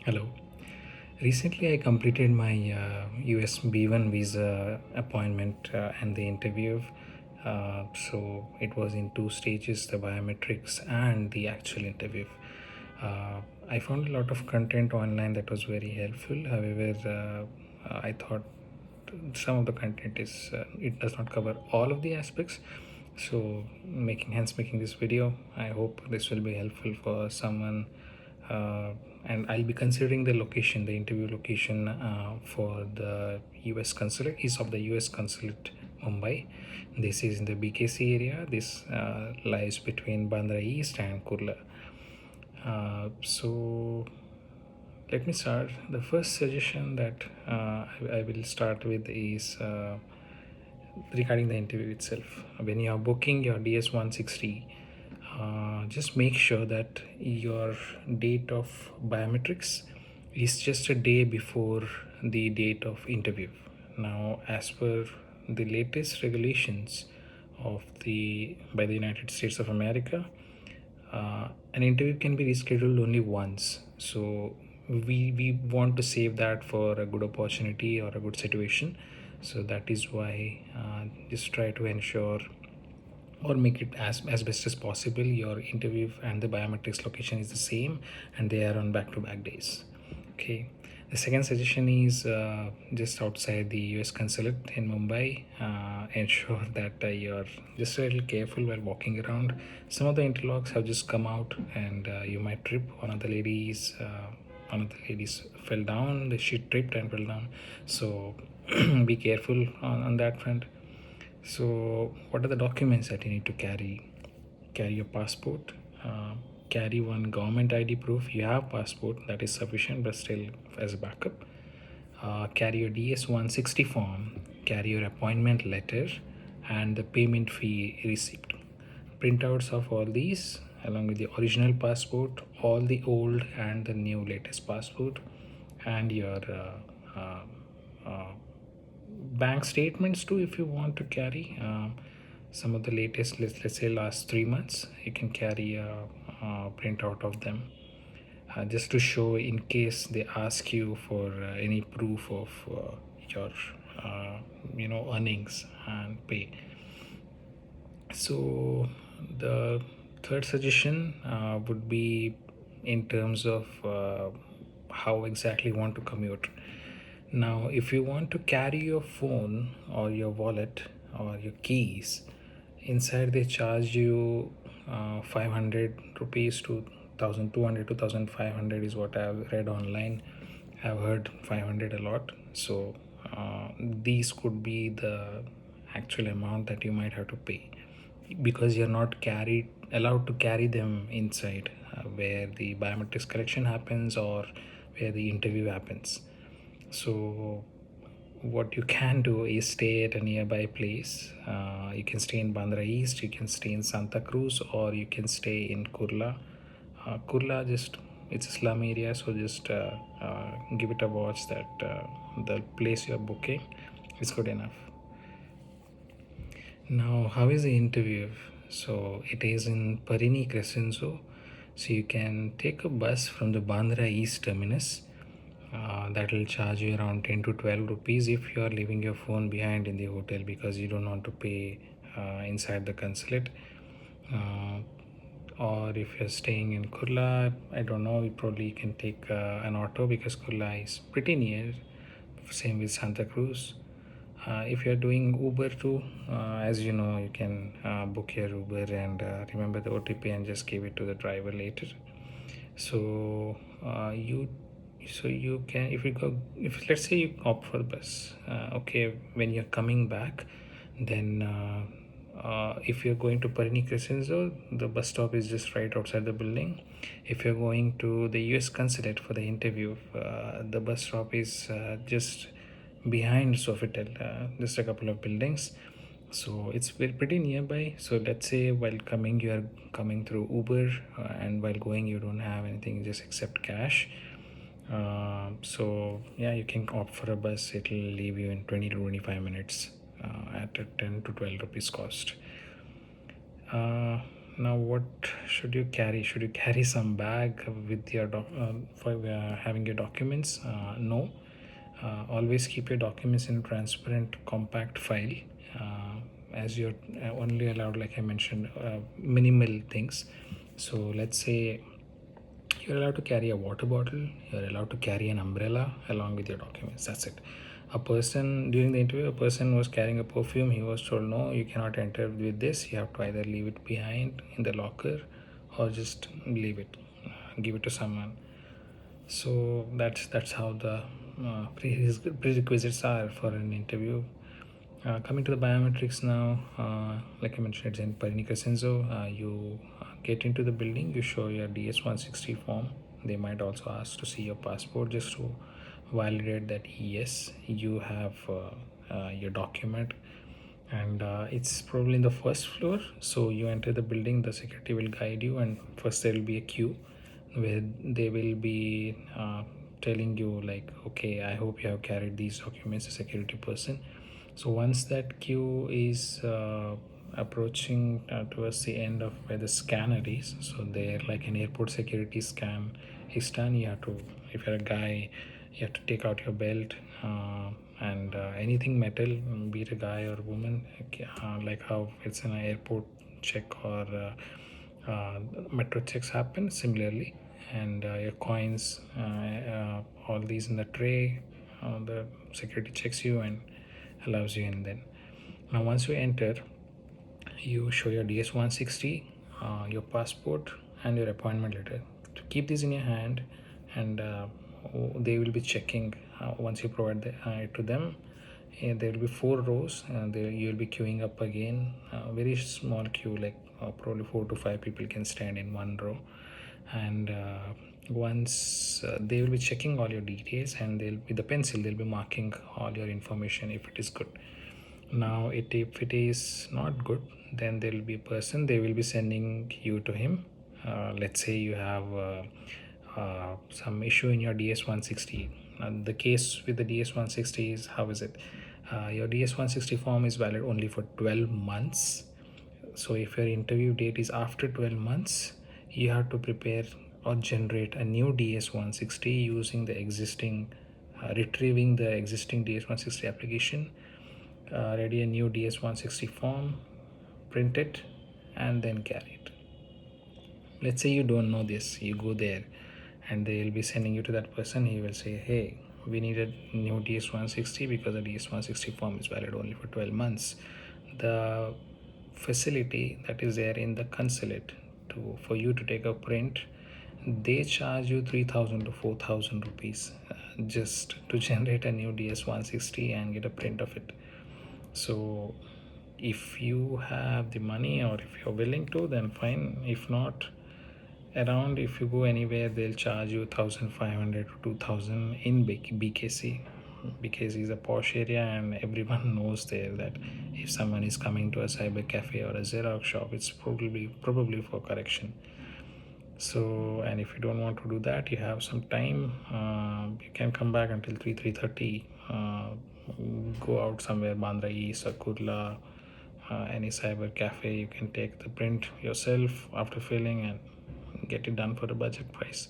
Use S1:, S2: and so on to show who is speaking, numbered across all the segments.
S1: Hello. Recently, I completed my US B1 visa appointment and the interview. So it was in two stages, the biometrics and the actual interview. I found a lot of content online that was very helpful. However, I thought some of the content is it does not cover all of the aspects. So making this video, I hope this will be helpful for someone. And I'll be considering the location, the interview location for the US consulate is of the US consulate Mumbai. This is in the BKC area. This lies between Bandra East and Kurla. So let me start. The first suggestion that I will start with is regarding the interview itself. When you are booking your DS 160, just make sure that your date of biometrics is just a day before the date of interview. Now, as per the latest regulations of the by the United States of America, an interview can be rescheduled only once. So we want to save that for a good opportunity or a good situation. So that is why just try to ensure or make it as best as possible your interview and the biometrics location is the same and they are on back-to-back days. Okay, the second suggestion is just outside the US consulate in Mumbai, ensure that you're just a little careful while walking around. Some of the interlocks have just come out and you might trip. One of the ladies fell down, she tripped and fell down, so be careful on that front. So, what are the documents that you need to carry? Carry your passport, carry one government ID proof. You have passport, that is sufficient, but still as a backup. Carry your DS 160 form, carry your appointment letter, and the payment fee receipt. Printouts of all these, along with the original passport, all the old and the new latest passport, and your bank statements too if you want to carry some of the latest, let's say last 3 months. You can carry a printout of them just to show in case they ask you for any proof of your earnings and pay. So the third suggestion would be in terms of how exactly you want to commute. Now, if you want to carry your phone or your wallet or your keys, inside they charge you 500 rupees to 1200 to 1500 is what I've read online. I've heard 500 a lot. So these could be the actual amount that you might have to pay because you're not carried allowed to carry them inside where the biometrics collection happens or where the interview happens. So what you can do is stay at a nearby place. You can stay in Bandra East, you can stay in Santa Cruz, or you can stay in Kurla. Kurla, just it's a slum area, so just give it a watch that the place you're booking is good enough. Now, how is the interview? So it is in Parini Crescenzo. So you can take a bus from the Bandra East terminus. That will charge you around 10 to 12 rupees if you are leaving your phone behind in the hotel because you don't want to pay inside the consulate. Or if you're staying in Kurla, I don't know, you probably can take an auto because Kurla is pretty near. Same with Santa Cruz. If you're doing Uber too, as you know, you can book your Uber and remember the OTP and just give it to the driver later. So you can, if let's say you opt for the bus, okay, when you're coming back, then if you're going to Parini Crescenzo, the bus stop is just right outside the building. If you're going to the US consulate for the interview, the bus stop is just behind Sofitel, just a couple of buildings. So it's pretty nearby. So let's say while coming you are coming through Uber and while going you don't have anything just except cash. So yeah, you can opt for a bus. It'll leave you in 20 to 25 minutes at a 10 to 12 rupees cost. uh, Now, what should you carry? Should you carry some bag with your for having your documents? No. Always keep your documents in a transparent, compact file, as you're only allowed, like I mentioned, minimal things. So let's say you're allowed to carry a water bottle, you're allowed to carry an umbrella along with your documents. That's it. A person during the interview, a person was carrying a perfume. He was told, no, you cannot enter with this. You have to either leave it behind in the locker or just leave it, give it to someone. So that's how the prerequisites are for an interview. Coming to the biometrics now, like I mentioned, it's in Perinica Senso. You get into the building, you show your DS-160 form. They might also ask to see your passport just to validate that yes, you have your document. And it's probably in the first floor. So you enter the building, the security will guide you, and first there will be a queue where they will be telling you like, okay, I hope you have carried these documents, a security person. So once that queue is approaching towards the end of where the scanner is, so there like an airport security scan is done, you have to, if you're a guy, you have to take out your belt, and anything metal, be it a guy or a woman, like how it's an airport check or metro checks happen similarly. And your coins, all these in the tray, the security checks you and allows you in. Then now once you enter, you show your DS-160, your passport, and your appointment letter. To keep this in your hand, and they will be checking once you provide it to them. There will be 4 rows, and there you will be queuing up again. Very small queue, like probably 4 to 5 people can stand in one row. And once they will be checking all your details, and they'll with the pencil they'll be marking all your information if it is good. Now if it is not good, then there will be a person, they will be sending you to him. Let's say you have some issue in your DS-160. The case with the DS-160 is, how is it, your DS-160 form is valid only for 12 months. So if your interview date is after 12 months, you have to prepare or generate a new DS-160 using the existing, retrieving the existing DS-160 application, ready a new DS-160 form, print it, and then carry it. Let's say you don't know this, you go there and they will be sending you to that person. He will say, hey, we need a new DS-160 because the DS-160 form is valid only for 12 months. The facility that is there in the consulate for you to take a print, they charge you 3,000 to 4,000 rupees just to generate a new DS-160 and get a print of it. So if you have the money or if you're willing to, then fine. If not, around, if you go anywhere, they'll charge you 1,500 to 2,000 in BKC. BKC is a posh area, and everyone knows there that if someone is coming to a cyber cafe or a Xerox shop, it's probably for correction. So, and if you don't want to do that, you have some time, you can come back until 3:30. Go out somewhere, Bandra East or Kurla, any cyber cafe. You can take the print yourself after filling and get it done for a budget price.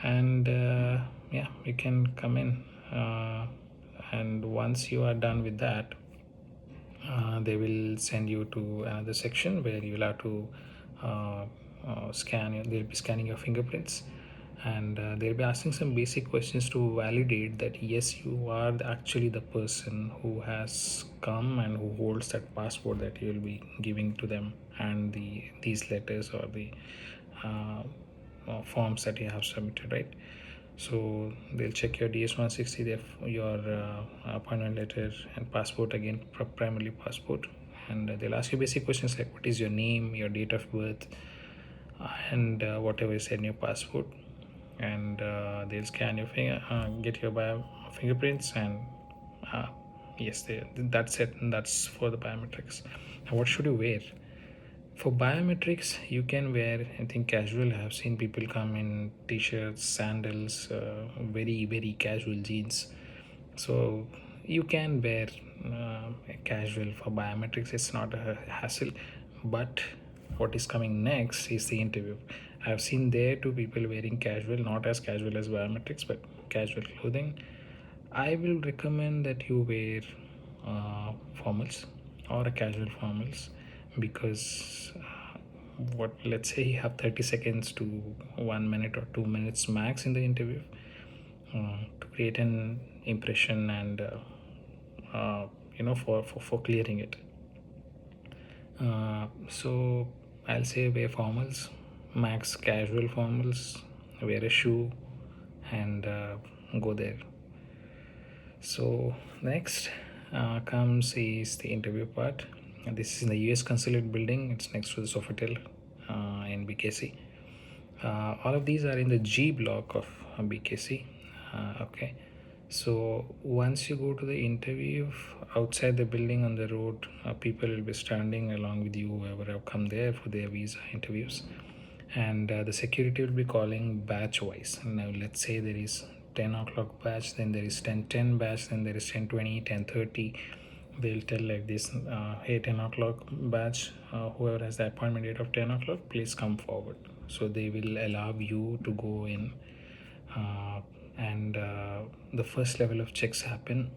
S1: And yeah, you can come in, and once you are done with that, they will send you to another section where you'll have to they'll be scanning your fingerprints, and they'll be asking some basic questions to validate that yes, you are actually the person who has come and who holds that passport that you'll be giving to them, and these letters or the forms that you have submitted, right? So they'll check your DS-160, your appointment letter and passport, again primarily passport, and they'll ask you basic questions like what is your name, your date of birth, and whatever is in your passport. And they'll scan your finger, get your fingerprints, and yes, that's it. And that's for the biometrics. Now, what should you wear? For biometrics, you can wear anything casual. I have seen people come in t-shirts, sandals, very casual jeans. So you can wear casual for biometrics. It's not a hassle, but what is coming next is the interview. I've seen there two people wearing casual, not as casual as biometrics, but casual clothing. I will recommend that you wear formals or a casual formals, because what, let's say you have 30 seconds to 1 minute or 2 minutes max in the interview to create an impression and for clearing it. So I'll say wear formals, max casual formals, wear a shoe, and go there. So next comes is the interview part. And this is in the U.S. Consulate building. It's next to the Sofitel in BKC. All of these are in the G block of BKC. Okay. So once you go to the interview, outside the building on the road, people will be standing along with you, whoever have come there for their visa interviews, and the security will be calling batch wise. Now let's say there is 10 o'clock batch, then there is 10:10 batch, then there is 10:20, 10:30. They'll tell like this, hey, 10 o'clock batch, whoever has the appointment date of 10 o'clock, please come forward. So they will allow you to go in, and the first level of checks happen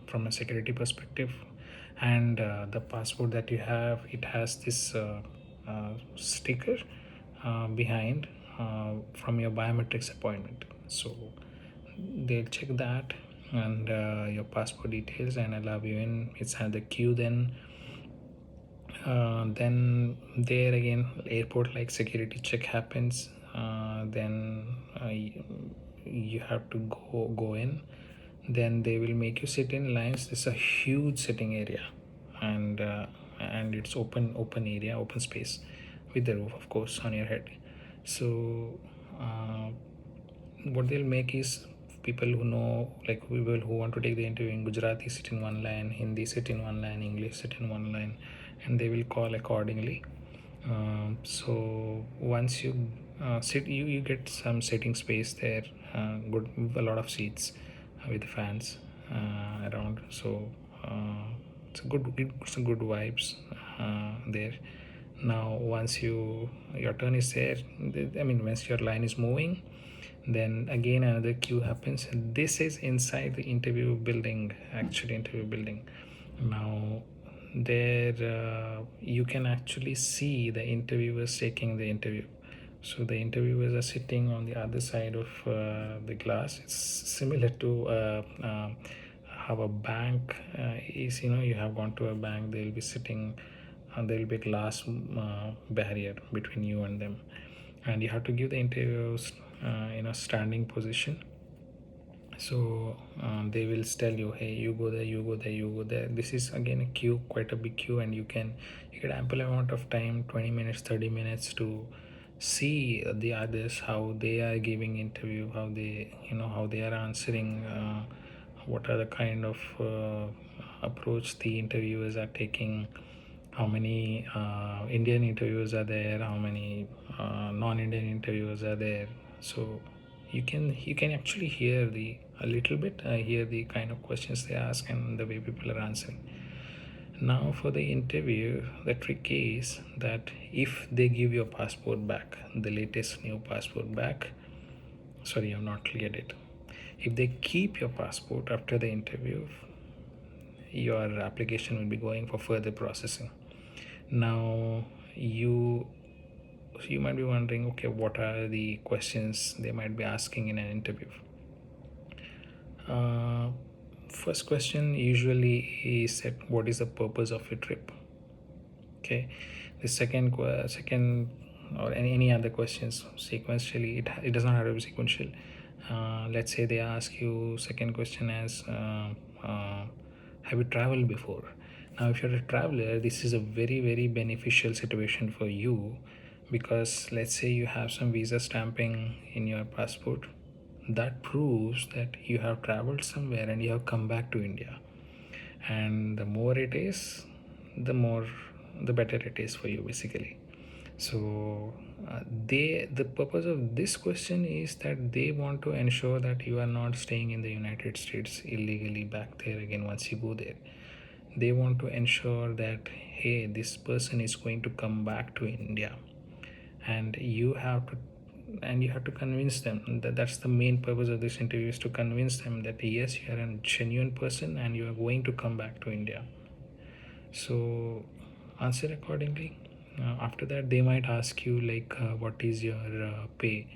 S1: from a security perspective. And the passport that you have, it has this sticker behind from your biometrics appointment. So they'll check that and your passport details and allow you in. It's had the queue. Then there again, airport like security check happens. Then you have to go in. Then they will make you sit in lines. This is a huge sitting area, and it's open area, open space, with the roof of course on your head. So what they'll make is, people who know, like people who want to take the interview in Gujarati sit in one line, Hindi sit in one line, English sit in one line, and they will call accordingly. So once you sit, you get some sitting space there, good, a lot of seats with fans around. So it's a good vibes there. Now once your turn is there, I mean once your line is moving, then again another queue happens. This is inside the interview building, actually interview building. Now there you can actually see the interviewers taking the interview. So the interviewers are sitting on the other side of the glass. It's similar to how a bank is, you have gone to a bank, they'll be sitting, there will be a glass barrier between you and them, and you have to give the interviews in a standing position. So they will tell you, hey, you go there, you go there, you go there. This is again a queue, quite a big queue, and you get ample amount of time, 20 minutes, 30 minutes, to see the others, how they are giving interview, how they are answering, what are the kind of approach the interviewers are taking, how many Indian interviewers are there, how many non-Indian interviewers are there. So you can actually hear a little bit hear the kind of questions they ask and the way people are answering. Now for the interview, the trick is that if they give your passport back, the latest new passport back, sorry, I'm not cleared it. If they keep your passport after the interview, your application will be going for further processing. Now you might be wondering, okay, what are the questions they might be asking in an interview? First question usually is that, what is the purpose of your trip? Okay. The second or any other questions sequentially, it does not have to be sequential. Let's say they ask you second question as have you traveled before? Now if you're a traveler, this is a very very beneficial situation for you, because let's say you have some visa stamping in your passport, that proves that you have traveled somewhere and you have come back to India. And the more it is, the better it is for you basically. So the purpose of this question is that they want to ensure that you are not staying in the United States illegally back there again once you go there. They want to ensure that, hey, this person is going to come back to India, and you have to convince them that that's the main purpose of this interview, is to convince them that yes, you are a genuine person and you are going to come back to India. So answer accordingly. After that, they might ask you like, what is your pay,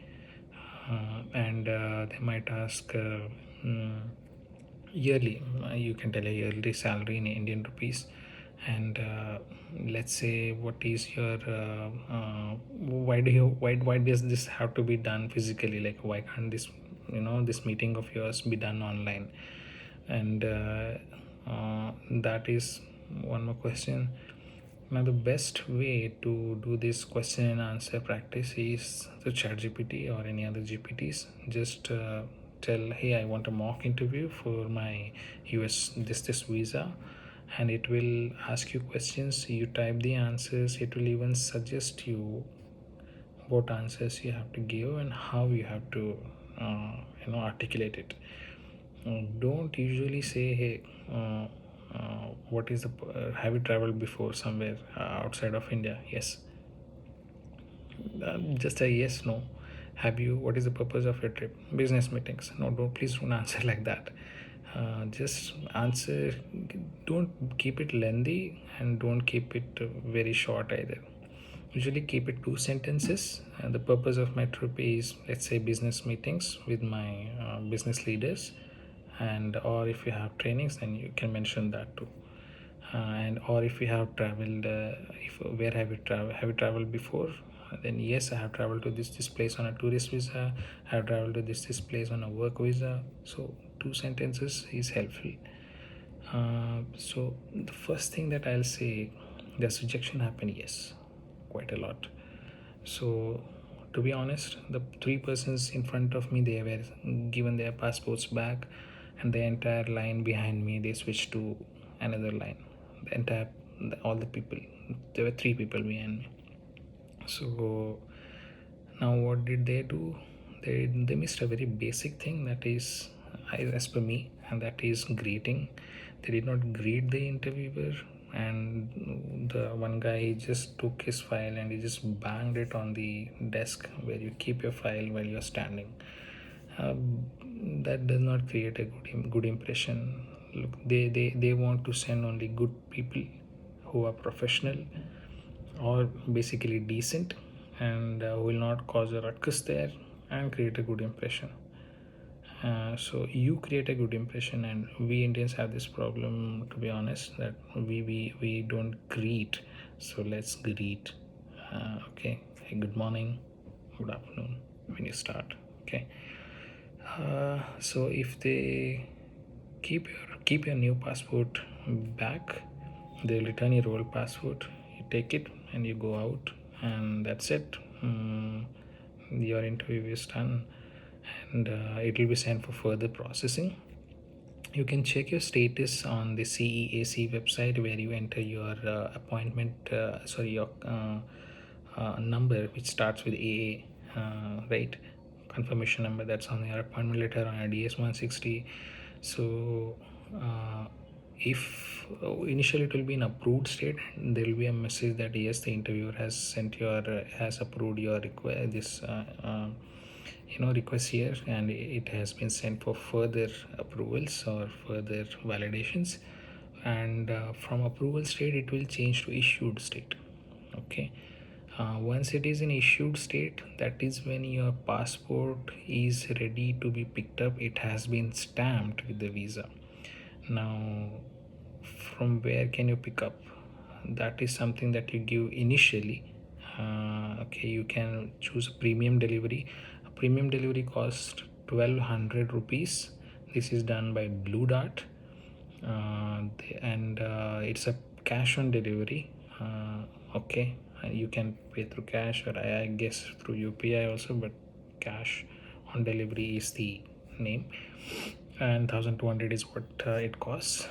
S1: and they might ask mm, yearly. You can tell a yearly salary in Indian rupees, and let's say, what is your why does this have to be done physically? Like, why can't this, this meeting of yours be done online? And that is one more question. Now, the best way to do this question and answer practice is the ChatGPT or any other GPTs. Just tell, hey, I want a mock interview for my US this visa, and it will ask you questions. You type the answers. It will even suggest you what answers you have to give and how you have to, articulate it. Don't usually say, hey, what is the have you traveled before somewhere outside of India? Yes. Just a yes, no. Have you, what is the purpose of your trip? Business meetings. No, don't, please don't answer like that. Just answer. Don't keep it lengthy, and don't keep it very short either. Usually keep it two sentences. The purpose of my trip is, let's say, business meetings with my business leaders, and or if you have trainings, then you can mention that too. And or if you have traveled, if where have you traveled before? Then yes, I have traveled to this place on a tourist visa. I have traveled to this place on a work visa. So two sentences is helpful. So the first thing that I'll say, does rejection happen? Yes, quite a lot. So to be honest, the three persons in front of me, they were given their passports back, and the entire line behind me, they switched to another line. The entire, all the people, there were three people behind me. So now what did they do? They missed a very basic thing, that is, as per me, and that is greeting. They did not greet the interviewer, and the one guy just took his file and he just banged it on the desk where you keep your file while you're standing. That does not create a good impression. Look, they want to send only good people who are professional or basically decent, and will not cause a ruckus there and create a good impression. So you create a good impression, and we Indians have this problem, to be honest, that we don't greet. So let's greet. Okay, hey, good morning, good afternoon when you start. Okay. So if they keep your new passport back, they'll return your old passport. You take it and you go out, and that's it. Your interview is done, and it will be sent for further processing. You can check your status on the CEAC website, where you enter your your number, which starts with AA, right? Confirmation number that's on your appointment letter on your DS 160. So if initially it will be in approved state, there will be a message that yes, the interviewer has sent your has approved your request, this request here, and it has been sent for further approvals or further validations. And from approval state, it will change to issued state. Okay. Once it is in issued state, that is when your passport is ready to be picked up. It has been stamped with the visa. Now, from where can you pick up? That is something that you give initially. Okay, you can choose a premium delivery. A premium delivery costs 1200 rupees. This is done by Blue Dart, and it's a cash on delivery. Okay, you can pay through cash, or I guess through UPI also, but cash on delivery is the name, and 1200 is what it costs.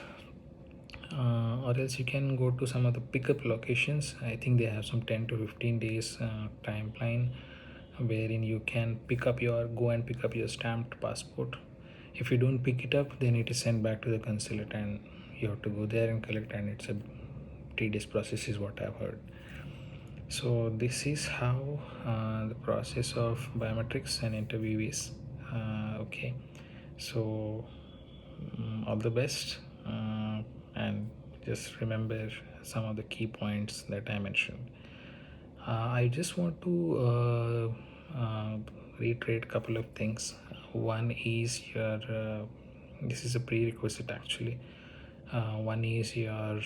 S1: Or else you can go to some of the pickup locations. I think they have some 10 to 15 days timeline, wherein you can go and pick up your stamped passport. If you don't pick it up, then it is sent back to the consulate, and you have to go there and collect, and it's a tedious process is what I've heard. So this is how the process of biometrics and interview is. Okay, so all the best, and just remember some of the key points that I mentioned. I just want to reiterate a couple of things. One is your this is a prerequisite actually. One is your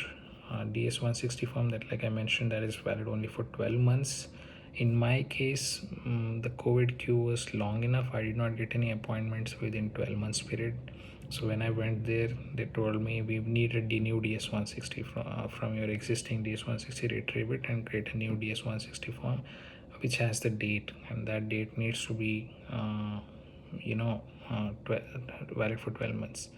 S1: DS 160 form that, like I mentioned, that is valid only for 12 months. In my case, the COVID queue was long enough. I did not get any appointments within 12 months period. So when I went there, they told me we needed the new DS 160 from your existing DS 160, retrieve it and create a new DS 160 form, which has the date, and that date needs to be you know 12, valid for 12 months.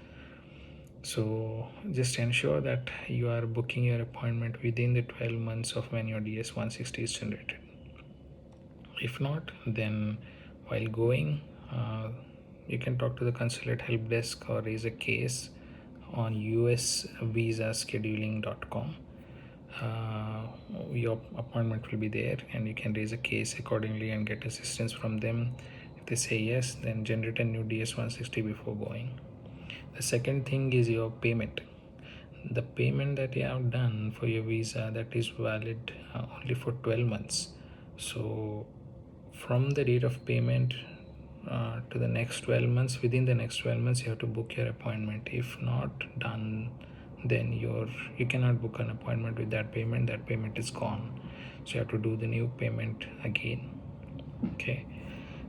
S1: So just ensure that you are booking your appointment within the 12 months of when your DS 160 is generated. If not, then while going, you can talk to the consulate help desk or raise a case on U.S.A scheduling.com. Your appointment will be there, and you can raise a case accordingly and get assistance from them. If they say yes, then generate a new DS 160 before going. The second thing is your payment. The payment that you have done for your visa, that is valid only for 12 months. So from the date of payment to the next 12 months, within the next 12 months you have to book your appointment. If not done, then you cannot book an appointment with that payment. That payment is gone, so you have to do the new payment again. Okay.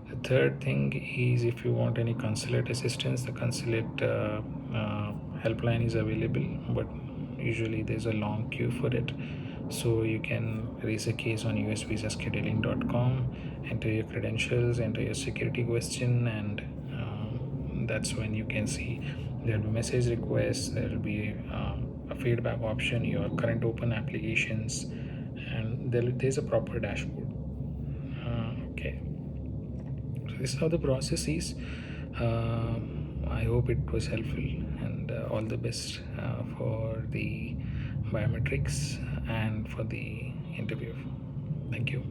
S1: The third thing is, if you want any consulate assistance, the consulate helpline is available, but usually there's a long queue for it. So you can raise a case on usvisascheduling.com, enter your credentials, enter your security question, and that's when you can see there will be message requests, there will be a feedback option, your current open applications, and there's a proper dashboard. Okay. So this is how the process is. I hope it was helpful, and all the best for the biometrics and for the interview. Thank you.